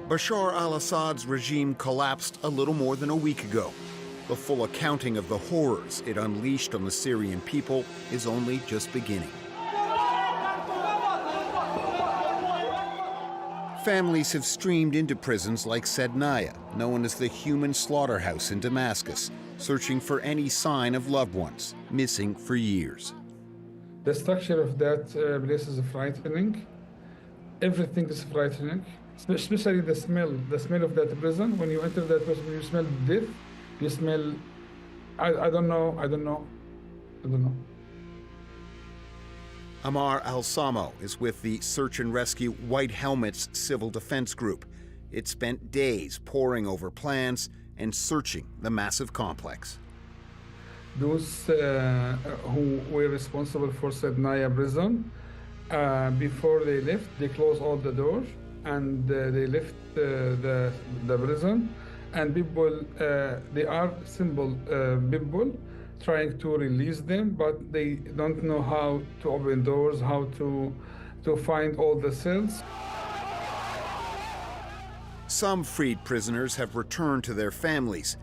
Bashar al Assad's regime collapsed a little more than a week ago. The full accounting of the horrors it unleashed on the Syrian people is only just beginning. Families have streamed into prisons like Sednaya, known as the human slaughterhouse in Damascus, searching for any sign of loved ones, missing for years. The structure of that place is frightening. Everything is frightening, especially the smell of that prison. When you enter that prison, you smell death, you smell, I don't know. Amar Al-Samo is with the Search and Rescue White Helmets Civil Defense Group. It spent days poring over plans and searching the massive complex. Those who were responsible for Sednaya prison, before they left, they closed all the doors and they left the prison. And people, they are simple people trying to release them, but they don't know how to open doors, how to find all the cells. Some freed prisoners have returned to their families.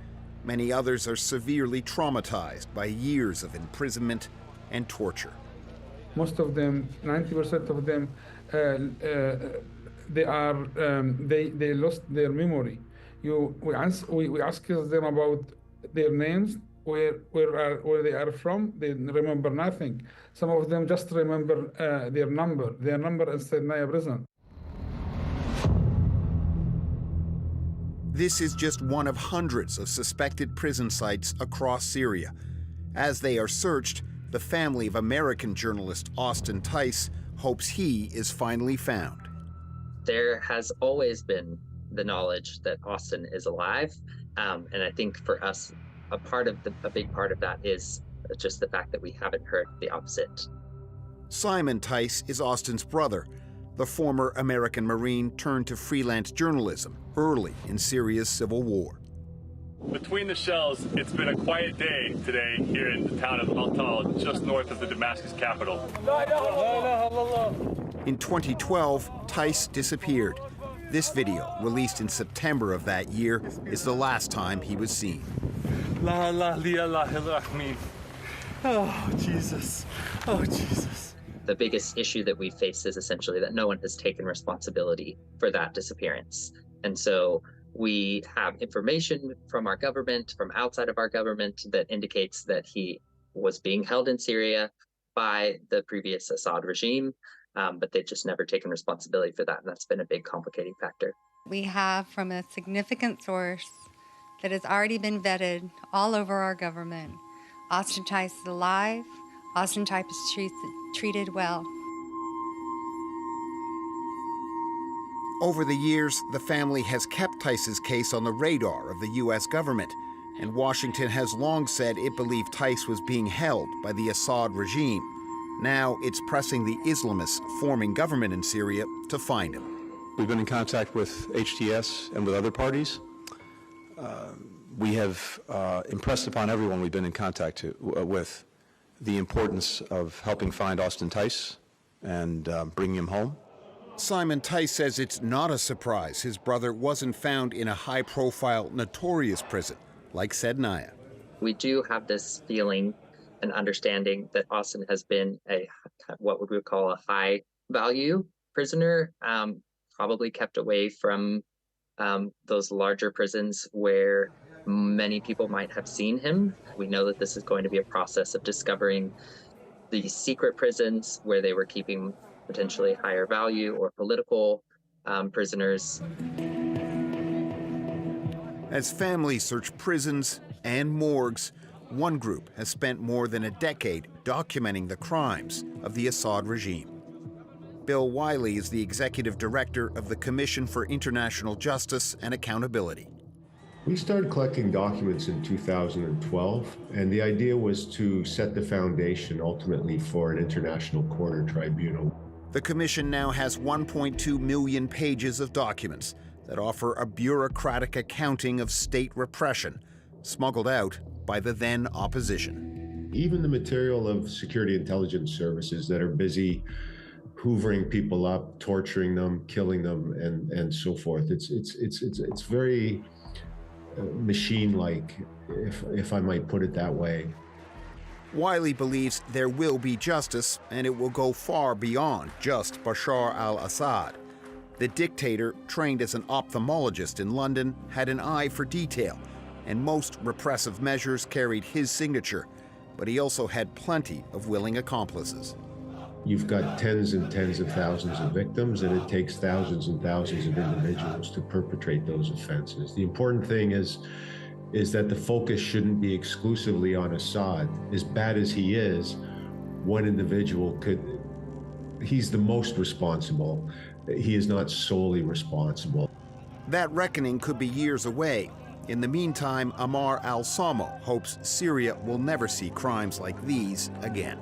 Many others are severely traumatized by years of imprisonment and torture. Most of them, 90% of them, they lost their memory. We ask them about their names, where they are from. They remember nothing. Some of them just remember their number in Sednaya prison. This is just one of hundreds of suspected prison sites across Syria. As they are searched, the family of American journalist Austin Tice hopes he is finally found. There has always been the knowledge that Austin is alive, and I think for us, a big part of that is just the fact that we haven't heard the opposite. Simon Tice is Austin's brother. The former American Marine turned to freelance journalism early in Syria's civil war. Between the shells, it's been a quiet day today here in the town of Al-Tal, just north of the Damascus capital. In 2012, Tice disappeared. This video, released in September of that year, is the last time he was seen. Oh, Jesus. Oh, Jesus. The biggest issue that we face is essentially that no one has taken responsibility for that disappearance. And so we have information from our government, from outside of our government, that indicates that he was being held in Syria by the previous Assad regime, but they've just never taken responsibility for that, and that's been a big complicating factor. We have from a significant source that has already been vetted all over our government. Austin Tice is alive. Austin Tice is treated well. Over the years, the family has kept Tice's case on the radar of the U.S. government, and Washington has long said it believed Tice was being held by the Assad regime. Now it's pressing the Islamists forming government in Syria to find him. We've been in contact with HTS and with other parties. We have impressed upon everyone we've been in contact with the importance of helping find Austin Tice and bringing him home. Simon Tice says it's not a surprise his brother wasn't found in a high-profile, notorious prison like Sednaya. We do have this feeling and understanding that Austin has been what we would call a high-value prisoner, probably kept away from those larger prisons where many people might have seen him. We know that this is going to be a process of discovering the secret prisons where they were keeping potentially higher value or political prisoners. As families search prisons and morgues, one group has spent more than a decade documenting the crimes of the Assad regime. Bill Wiley is the executive director of the Commission for International Justice and Accountability. We started collecting documents in 2012, and the idea was to set the foundation ultimately for an international court or tribunal. The commission now has 1.2 million pages of documents that offer a bureaucratic accounting of state repression, smuggled out by the then opposition. Even the material of security intelligence services that are busy hoovering people up, torturing them, killing them, and so forth. It's very machine-like, if I might put it that way. Wiley believes there will be justice, and it will go far beyond just Bashar al Assad. The dictator, trained as an ophthalmologist in London, had an eye for detail, and most repressive measures carried his signature, but he also had plenty of willing accomplices. You've got tens and tens of thousands of victims, and it takes thousands and thousands of individuals to perpetrate those offenses. The important thing is that the focus shouldn't be exclusively on Assad. As bad as he is, one individual he's the most responsible. He is not solely responsible. That reckoning could be years away. In the meantime, Ammar al-Samo hopes Syria will never see crimes like these again.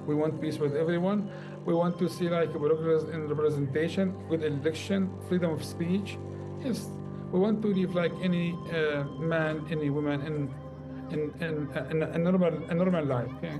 We want peace with everyone. We want to see like progress in representation, with election, freedom of speech. Yes, we want to live like any man, any woman in a normal life. Yeah.